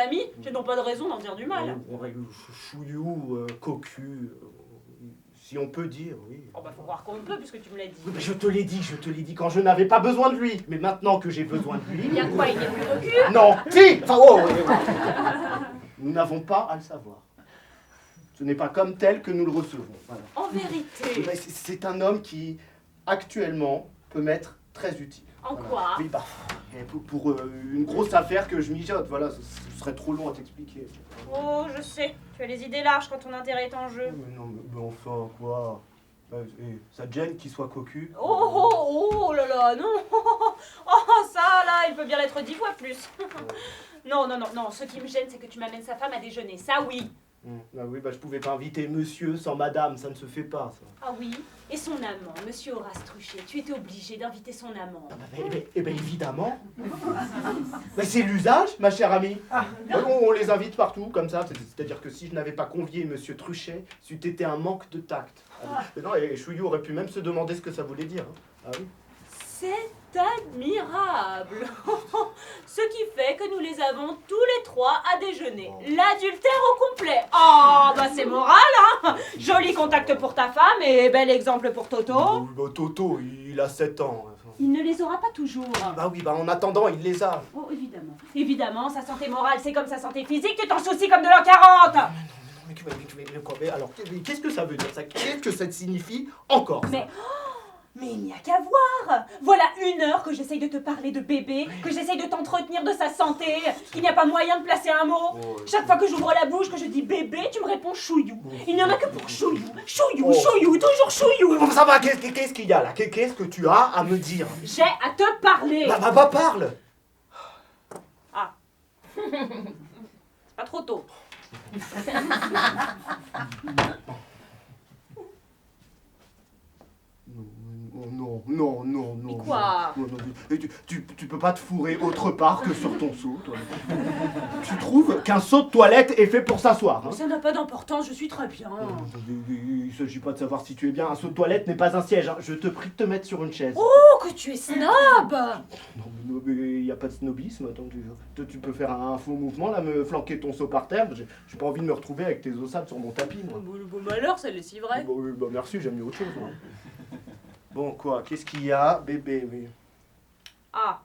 Ami, j'ai donc pas de raison d'en dire du mal. Chouillou, cocu, si on peut dire, oui. Oh bah faut croire qu'on peut puisque tu me l'as dit. Oui, mais je te l'ai dit, quand je n'avais pas besoin de lui. Mais maintenant que j'ai besoin de lui... Il y a quoi, il n'est plus cocu? Non, si. Enfin, oh, nous n'avons pas à le savoir. Ce n'est pas comme tel que nous le recevons. Voilà. En vérité. C'est un homme qui, actuellement, peut m'être très utile. En voilà. quoi? Oui, bah, pour une grosse affaire que je mijote, voilà, ce serait trop long à t'expliquer. Oh, je sais, tu as les idées larges quand ton intérêt est en jeu. Mais non, mais enfin, quoi? Ça te gêne qu'il soit cocu? Oh là là, non. Oh, ça là, il peut bien l'être 10 fois plus. Non, ce qui me gêne, c'est que tu m'amènes sa femme à déjeuner, ça oui. Ah oui, bah je pouvais pas inviter monsieur sans madame, ça ne se fait pas, ça. Ah oui, et son amant, monsieur Horace Truchet, tu étais obligé d'inviter son amant. Ah bah, évidemment. Mais c'est l'usage, ma chère amie. On les invite partout, comme ça. C'est-à-dire que si je n'avais pas convié monsieur Truchet, c'eût été un manque de tact. Mais non, et Chouillou aurait pu même se demander ce que ça voulait dire. Ah oui. C'est admirable. Ce qui fait que nous les avons tous les trois à déjeuner. L'adultère au complet. Oh, bah c'est moral, hein. Joli contact pour ta femme et bel exemple pour Toto. Toto, il a 7 ans. Il ne les aura pas toujours. Bah oui, bah en attendant, il les a. Oh, évidemment. Évidemment, sa santé morale, c'est comme sa santé physique. Tu t'en soucies comme de l'an 40. Mais alors, qu'est-ce que ça veut dire ça? Qu'est-ce que ça signifie encore ça? Mais il n'y a qu'à voir. Voilà 1 heure que j'essaye de te parler de bébé, que j'essaye de t'entretenir de sa santé, qu'il n'y a pas moyen de placer un mot. Chaque fois que j'ouvre la bouche, que je dis bébé, tu me réponds chouillou. Il n'y en a que pour chouillou. Chouillou, toujours chouillou. Bon, ça va, qu'est-ce qu'il y a là? Qu'est-ce que tu as à me dire? J'ai à te parler. Bah, parle. Ah. C'est pas trop tôt. Non. Mais quoi? Non, tu peux pas te fourrer autre part que sur ton seau, toi. Tu trouves qu'un seau de toilette est fait pour s'asseoir, hein? Ça n'a pas d'importance, je suis très bien. Il s'agit pas de savoir si tu es bien. Un seau de toilette n'est pas un siège, hein. Je te prie de te mettre sur une chaise. Oh, que tu es snob! Non, mais il n'y a pas de snobisme. Attends, tu peux faire un faux mouvement, là, me flanquer ton seau par terre. J'ai pas envie de me retrouver avec tes os sales sur mon tapis, moi. Le beau malheur, ça l'est si vrai. Bah merci, j'aime mieux autre chose, moi. Bon, quoi? Qu'est-ce qu'il y a, bébé? Oui. Ah,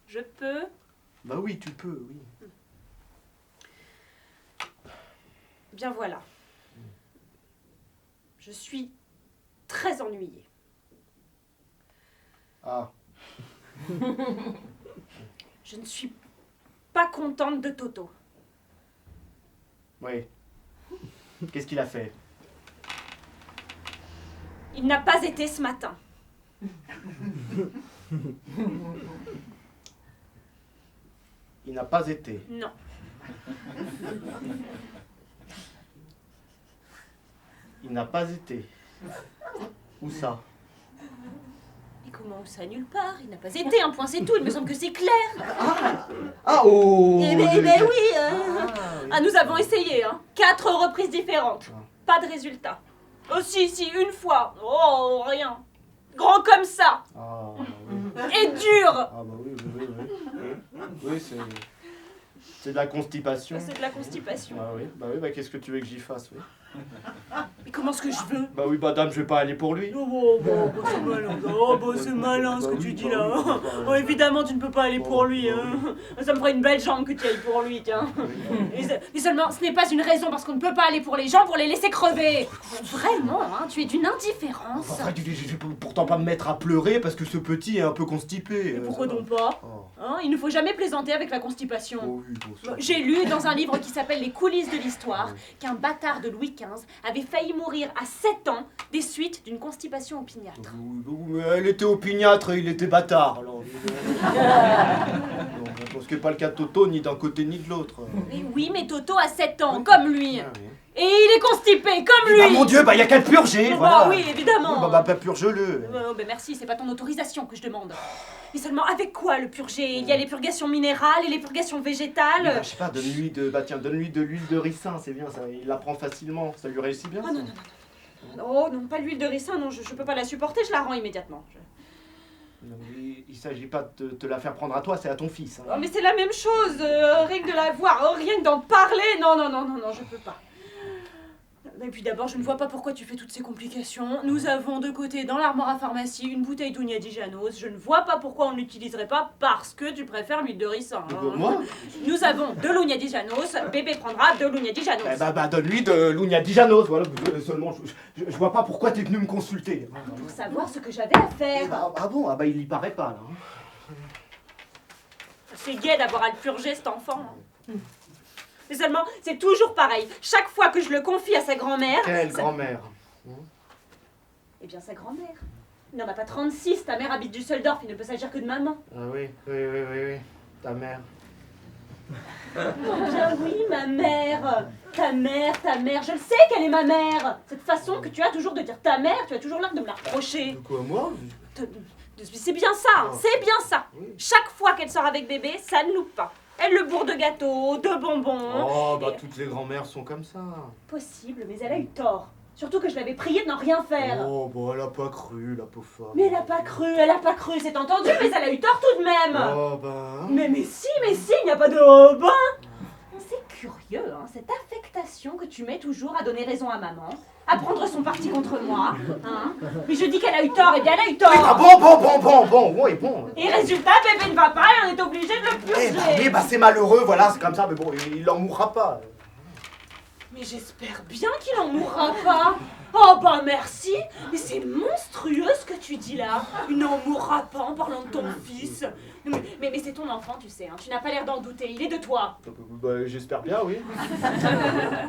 je peux? Bah oui, tu peux, oui. Bien voilà. Je suis très ennuyée. Ah. Je ne suis pas contente de Toto. Oui. Qu'est-ce qu'il a fait? Il n'a pas été ce matin. Il n'a pas été. Non. Il n'a pas été. Où ça? Et comment ça? Nulle part. Il n'a pas été, un point c'est tout. Il me semble que c'est clair. Oh. Eh ben oui. Ah, nous avons essayé, hein. 4 reprises différentes. Pas de résultat. Oh si, 1 fois. Oh, rien. Grand comme ça. Ah, Et dur. Ah bah oui. Oui, c'est de la constipation. C'est de la constipation. Ah oui, bah qu'est-ce que tu veux que j'y fasse, oui. Mais comment est-ce que je veux? Bah oui, madame, je vais pas aller pour lui. C'est malin. C'est malin ce que tu dis là. Oh, évidemment, tu ne peux pas aller pour lui. Hein. Ça me ferait une belle jambe que tu ailles pour lui, tiens. Mais seulement, ce n'est pas une raison parce qu'on ne peut pas aller pour les gens pour les laisser crever. Vraiment, hein, tu es d'une indifférence. Enfin, je vais pourtant pas me mettre à pleurer parce que ce petit est un peu constipé. Et pourquoi donc pas? Hein, il ne faut jamais plaisanter avec la constipation. Oh oui, bon, J'ai lu dans un livre qui s'appelle Les coulisses de l'histoire qu'un bâtard de Louis XV avait failli mourir à 7 ans des suites d'une constipation opiniâtre. Mais elle était opiniâtre et il était bâtard. Alors. Ce qui n'est pas le cas de Toto, ni d'un côté ni de l'autre. Oui, mais Toto a 7 ans, comme lui. Et il est constipé, comme lui. Ah mon Dieu, il y a qu'à le purger. Voilà. Oui, évidemment. Bah purge-le. Merci, c'est pas ton autorisation que je demande. Mais seulement avec quoi le purger? Il y a les purgations minérales et les purgations végétales. Je sais pas, donne-lui de l'huile de ricin, c'est bien ça, il la prend facilement, ça lui réussit bien. Non. Oh non, pas l'huile de ricin, non, je peux pas la supporter, je la rends immédiatement. Il s'agit pas de te la faire prendre à toi, c'est à ton fils. Oh, mais c'est la même chose, rien que de la voir, rien que d'en parler, non, je peux pas. Et puis d'abord, je ne vois pas pourquoi tu fais toutes ces complications. Nous avons de côté dans l'armoire à pharmacie une bouteille d'Ougna di Janos. Je ne vois pas pourquoi on ne l'utiliserait pas parce que tu préfères l'huile de ricin. Moi? Nous avons de l'Ougna di Janos, bébé prendra de l'Ougna di Janos. Donne-lui de l'Ougna di Janos, voilà. Seulement, je vois pas pourquoi t'es venu me consulter. Pour savoir ce que j'avais à faire. Ah bon? Ah bah il y paraît pas, là. C'est gai d'avoir à le purger, cet enfant. Mais seulement, c'est toujours pareil. Chaque fois que je le confie à sa grand-mère... Quelle grand-mère? Eh bien, sa grand-mère. Il n'en a pas 36, ta mère habite Düsseldorf, il ne peut s'agir que de maman. Ah oui. Ta mère. Oh bien oui, ma mère. Ta mère, je le sais qu'elle est ma mère. Cette façon que tu as toujours de dire ta mère, tu as toujours l'air de me la reprocher. De quoi, moi? C'est bien ça, c'est bien ça. Oui. Chaque fois qu'elle sort avec bébé, ça ne loupe pas. Elle le bourre de gâteaux, de bonbons. Oh, bah toutes les grand-mères sont comme ça. Possible, mais elle a eu tort. Surtout que je l'avais priée de n'en rien faire. Oh, bah elle a pas cru, la pauvre femme. Mais elle a pas cru, c'est entendu, mais elle a eu tort tout de même. Oh, bah... Mais si, il n'y a pas de oh ben. C'est curieux, hein, cette affectation que tu mets toujours à donner raison à maman, à prendre son parti contre moi. Hein. Mais je dis qu'elle a eu tort, et bien elle a eu tort. Ah bon, oui, bon. Et résultat, bébé ne va pas et on est obligé de le purger. Eh bah c'est malheureux, voilà, c'est comme ça, mais bon, il en mourra pas. Mais j'espère bien qu'il en mourra pas. Oh bah merci. Mais c'est monstrueux ce que tu dis là. Il n'en mourra pas en parlant de ton fils. Mais c'est ton enfant, tu sais, hein. Tu n'as pas l'air d'en douter, il est de toi. Bah j'espère bien, oui.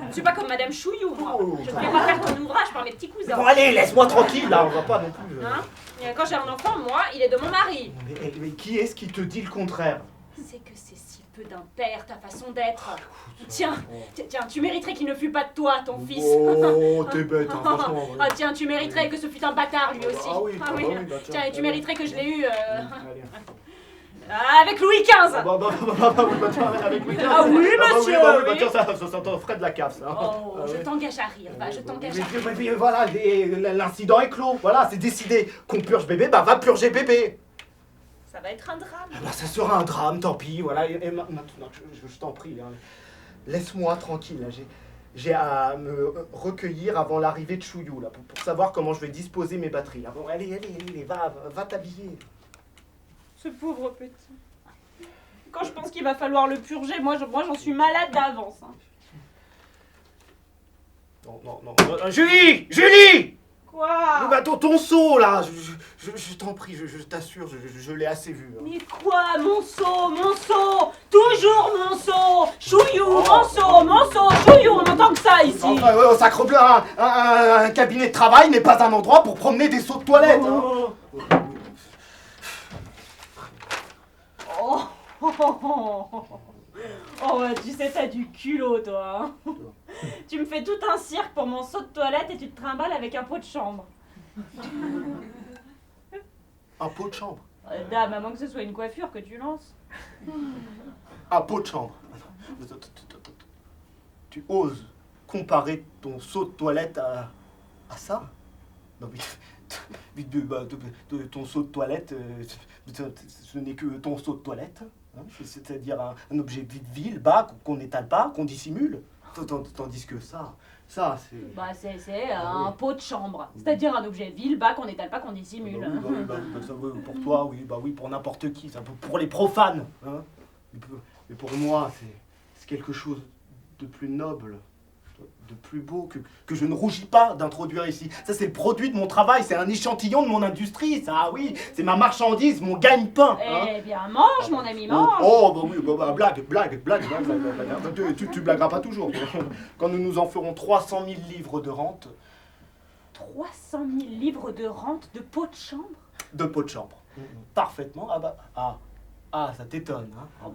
Je suis pas comme Madame Chouillou, moi. Oh. Je ne vais pas faire ton ouvrage par mes petits cousins. Bon allez, laisse-moi tranquille, là, on va pas non plus... Hein? Et quand j'ai un enfant, moi, il est de mon mari. Mais qui est-ce qui te dit le contraire? C'est que c'est si peu d'un père, ta façon d'être. Tiens, tu mériterais qu'il ne fût pas de toi, ton fils. Oh, t'es bête, hein, franchement. Ah tiens, tu mériterais que ce fût un bâtard, lui aussi. Ah oui, bah oui, bah Tiens, et tu mériterais que je l'ai eu... Allez. avec Louis XV. Avec Louis XV. Ah oui, monsieur, oui. Tiens, ça t'en ferait de la cave, ça. Oh, je t'engage à rire, je t'engage à rire. Mais voilà, l'incident est clos, voilà, c'est décidé. Qu'on purge bébé, bah va purger bébé. Ça va être un drame. Ah bah ça sera un drame, tant pis, voilà. Et maintenant, je t'en prie, hein, laisse-moi tranquille, là. J'ai à me recueillir avant l'arrivée de Chouillou, là, pour savoir comment je vais disposer mes batteries. Là. Bon, allez, va t'habiller. Ce pauvre petit. Quand je pense qu'il va falloir le purger, moi j'en suis malade d'avance. Hein. Non. Julie! Quoi? Bah, ton seau, là, je t'en prie, je t'assure, je l'ai assez vu. Hein. Mais quoi, mon seau? Toujours mon seau! Chouillou, mon seau, Chouillou, on entend que ça ici! Enfin, ouais, sacrebleu, un cabinet de travail n'est pas un endroit pour promener des seaux de toilette. Hein. Oh, tu sais, t'as du culot, toi. Hein. Tu me fais tout un cirque pour mon seau de toilette et tu te trimbales avec un pot de chambre. Un pot de chambre? Dame, à moins que ce soit une coiffure que tu lances. Un pot de chambre. Tu oses comparer ton seau de toilette à ça? Non mais ton seau de toilette, ce n'est que ton seau de toilette, hein, c'est-à-dire un objet vil, bas, qu'on n'étale pas, qu'on dissimule. Tandis que ça c'est... Bah c'est un pot de chambre, c'est-à-dire un objet vil, bas, qu'on n'étale pas, qu'on dissimule. Ça veut pour toi, oui, pour n'importe qui, ça, pour les profanes. Hein. Mais pour moi, c'est quelque chose de plus noble, de plus beau, que je ne rougis pas d'introduire ici. Ça, c'est le produit de mon travail, c'est un échantillon de mon industrie, ça, oui, c'est ma marchandise, mon gagne-pain. Hein. Eh bien, mange, mon ami, mange. Blague. Tu blagueras pas toujours. Quand nous en ferons 300 000 livres de rente. 300 000 livres de rente de pot de chambre? De pot de chambre. Parfaitement. Ça t'étonne, hein.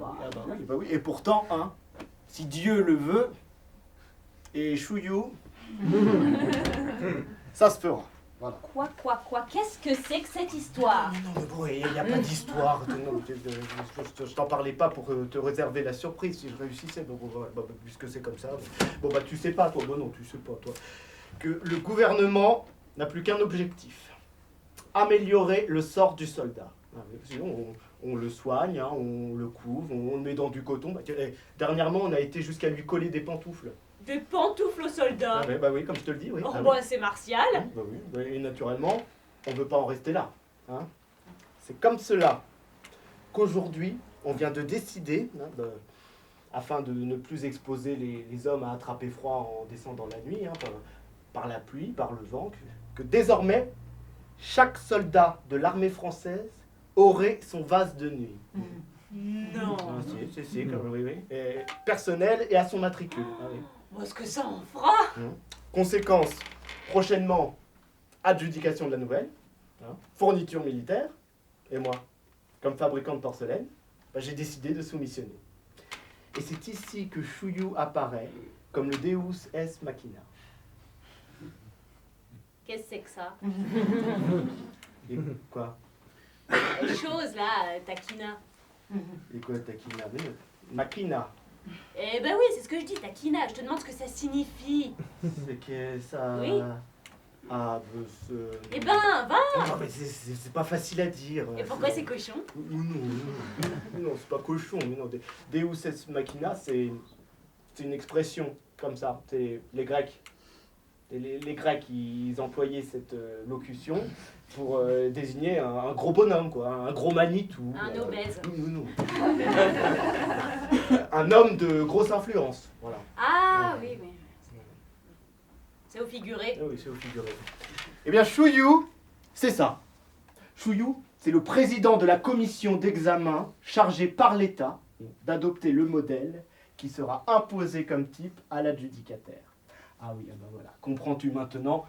Oui. Et pourtant, hein, si Dieu le veut, et Chouillou, ça se fera. Voilà. Quoi? Qu'est-ce que c'est que cette histoire? Non, mais bon, il n'y a pas d'histoire. Je t'en parlais pas pour te réserver la surprise si je réussissais. Donc, puisque c'est comme ça. Tu sais pas, toi. Non, tu sais pas, toi. Que le gouvernement n'a plus qu'un objectif. Améliorer le sort du soldat. Ah oui, sinon, on le soigne, hein, on le couvre, on le met dans du coton. Bah, dernièrement, on a été jusqu'à lui coller des pantoufles. Des pantoufles aux soldats. Ah ouais, bah oui, comme je te le dis, oui. Oh, Ah bah, oui. c'est martial. Bah oui, bah, et naturellement, on ne veut pas en rester là. Hein. C'est comme cela qu'aujourd'hui, on vient de décider, hein, afin de ne plus exposer les hommes à attraper froid en descendant la nuit, hein, par la pluie, par le vent, que désormais, chaque soldat de l'armée française aurait son vase de nuit. Non. Ah, si, oui, oui. Et personnel et à son matricule. Ah, oui. Bon, est-ce que ça en fera? Conséquence, prochainement, adjudication de la nouvelle, hein, fourniture militaire, et moi, comme fabricant de porcelaine, bah, j'ai décidé de soumissionner. Et c'est ici que Chouillou apparaît comme le Deus Ex Machina. Qu'est-ce que c'est que ça? Et quoi? Les choses là, taquina. Et quoi, Taquina? Machina. Eh ben oui, c'est ce que je dis, taquina. Je te demande ce que ça signifie. C'est que ça... Oui. Ah, Eh ben, va. non, mais c'est pas facile à dire. Et pourquoi c'est cochon? Non, c'est pas cochon. Mais non. Deus Ex Machina, c'est une expression comme ça. C'est les Grecs. Les Grecs, ils employaient cette locution pour désigner un gros bonhomme, quoi, un gros Manitou. Un obèse. Non. Un homme de grosse influence. Voilà. Ah oui, mais... C'est au figuré. Ah oui, c'est au figuré. Eh bien, Chouillou, c'est ça. Chouillou, c'est le président de la commission d'examen chargée par l'État d'adopter le modèle qui sera imposé comme type à l'adjudicataire. Ah oui, ah ben voilà. Comprends-tu maintenant